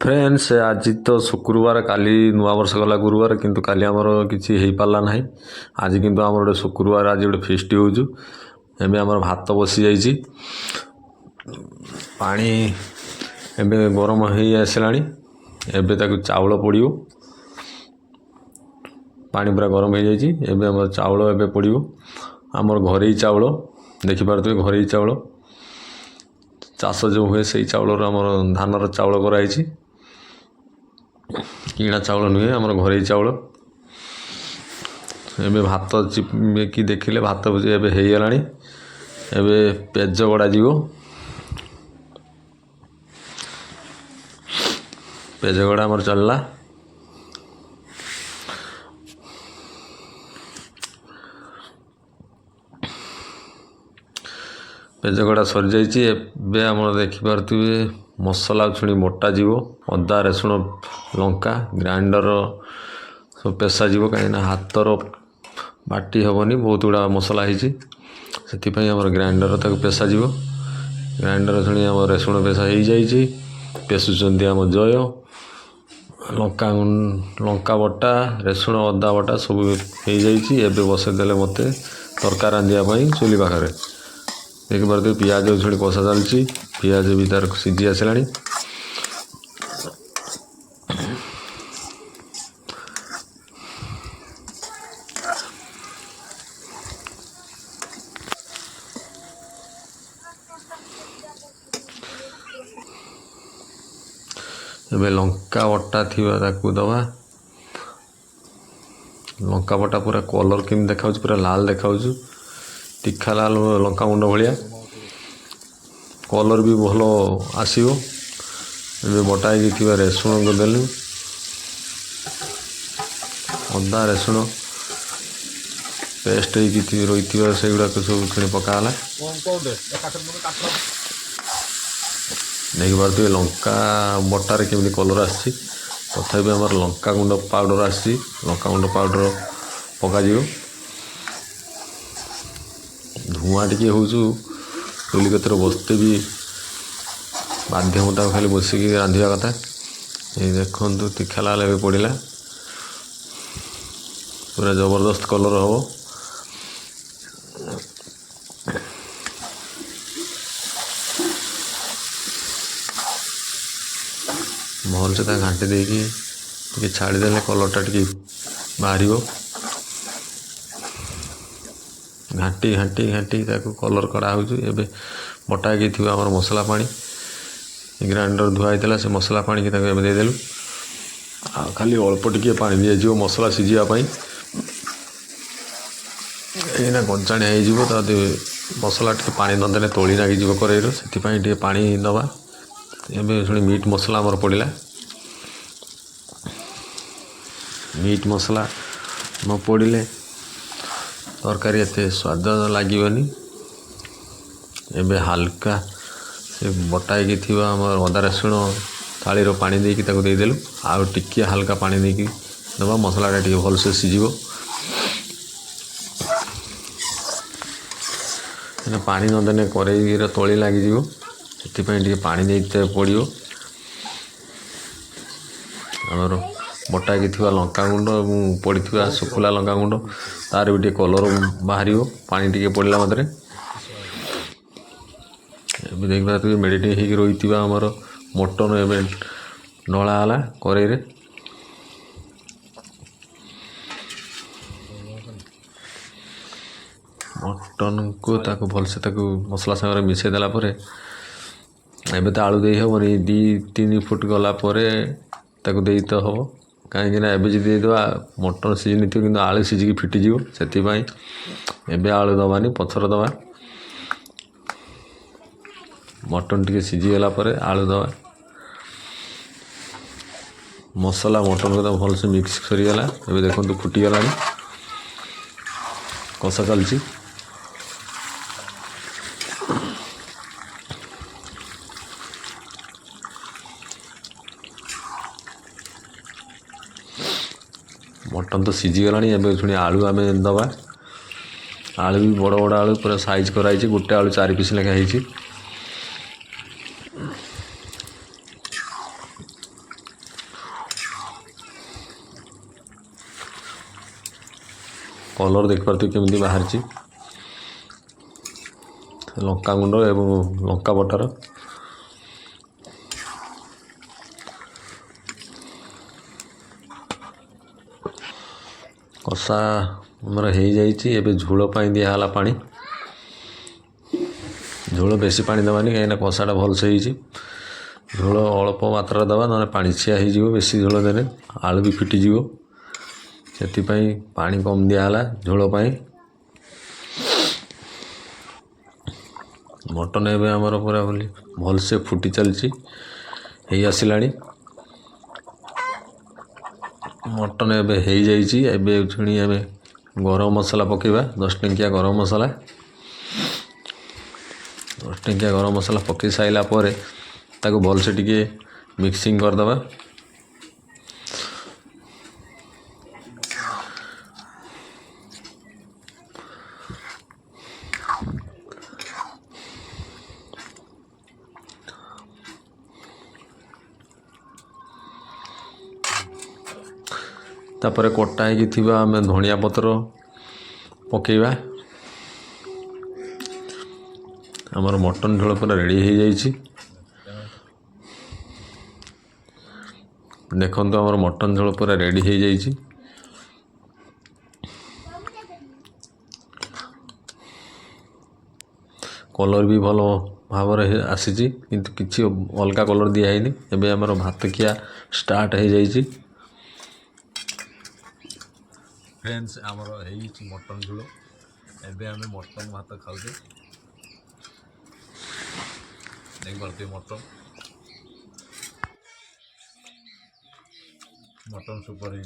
Friends आज तो शुक्रवार काली नुआ वर्ष गला गुरुवार किंतु काली आमर किसी हो पारा ना आज किंतु आम गोटे शुक्रवार आज गोटे फेस्ट होजु एवं आम भात बसी जाइए पानी एवं गरम हो आसला एवं चाउल पड़ो पानी पूरा गरम हो जाए आम चाउल एवं पड़ो आमर घरे चाउल देखिपे घरे चाउल चाष जो हुए से चाउल आम धानर चाउल कराई किणा चाउल नुहे आमर घरे चाउल एवं भात चिपकी देखिले भात एवं हो गला एवं पेज गड़ा पेज गड़ा आमर चलला पेज गड़ा सरी जाइए आम देखिपे मसला छुणी मोटा जीव अदा रसुण लंका ग्राइंडर सब पेशा जीव कहीं हाथर बाटी हेनी बहुत गुड़ा मसला होती आम ग्राइंडर तक पेशा जीव ग्राइंडर छुणी आम रसुण पेशा हो जाइए पेशुंट आम जय लंका बटा रसुण अदा बटा सब हो जाइए बसईदे मत तरकार रांधापी चुली पाखे देखिए पियाज छुणी कषा चलती पियाज भी तार सीझी आसला एबे लंका बटा थी दबा लंका बटा पूरा कलर केमी देखा पूरा लाल देखा तीखा लाल लंका गुंड भाया कलर भी भल आसो बटा रसुण देलु अदा रसुण पेस्ट रही से गुड़ाक सब छुणी पकाला देखी पारे लंका बटार केमी कलर आसी तथापि आम लंका गुंड पाउडर आसी लंका गुंड पाउडर पक धुआं टी हो चुली कतर बसते भी बाध्यमता खाली बसिक रांधा कथा ये देखु तीखा लाल ए पड़ा पूरा जबरदस्त कलर हम भल से घाटी देकी छाड़देले कलरटा टी बाहर घाटी घाटी घाटी कलर कड़ा हो बटा थी आम मसला पानी ग्राइंडर धुआ होता से मसला पानी की देदेलु खाली अल्प टिके पानी दिज्व मसला सीझापी ये कंचाणिया हो मसला टे पानी नदेले तोली लगिज कड़े से पानी दबा एवं शुणी मीट मसला आमर पड़ा मीट मसला न पड़े तरकारी एत स्वाद लगनी एवं हाल्का से बटाई थी आम अदा रसुण थाली पानी देकी देदेलु आउ टिके हाल्का पानी देकी दबा मसलाटा टी भलसे सीझ पानी नदेने कड़े तली लगिज से पानी देते पड़ो आमर बटा थी लंका गुंड पड़ा शुखला लंका गुंड तार भी कलर बाहर पानी टी पड़ा मतरे देख पारे मेडिटेट हो रही आमर मटन एवं ढलाला कड़े मटन को भलसे मसला सागर मिसई देलापर एवं तो आलू दे हेनी 2-3 फुट गलापर दे तो हम कहीं देदेवा मटन सीझी थी कि आलू सीझिकी फिटिज से आलू दबानी पथर दबा मटन टी सीझीगला आलू दबा मसला मटन को भलसे मिक्स करीगला एवं देखो फुटीगला कषा चलती मटन तो सीझीगला एवं शुणी आलू आम दबा आलू भी बड़ बड़ आलू पूरा साइज कराई गोटे आलू 4 पीस लेखा कलर देखिपारे केमी बाहर लंका गुंड एवं लंका बटर कषा आमर हो जाइए। झोल दिहला पा झोल बेसी पानी देवानी कहीं कषाटा भलसे झोल अल्प मात्रा दवा ना पानी छिया हो बेसी झोल देने आलू भी फिटिज से पानी कम दिहला झोल मटन एवं आमर पूरा बोली भलसे फुटी चलती आसला मटन एवं छुणी आम गरम मसला पकेबा 10 टंकिया गरम मसला 10 टंकिया गरम मसला पकई साइला पर ताको भलसे टिके मिक्सिंग करदबा। तापर कटा हो आम धनिया पत्र पकेबा। आमर मटन झोल पूरा रेडी हो जाइए। देखो आमर मटन झोल पूरा रेडी हो जाइए। कलर भी भल भाव आसी किंतु किसी अलग कलर दिखाई एवं आमर भात खिया स्टार्ट हो जाइए। फ्रेंड्स आमर मटन झोल एवं आम मटन भात खाऊ देख पारे मटन सुपर है।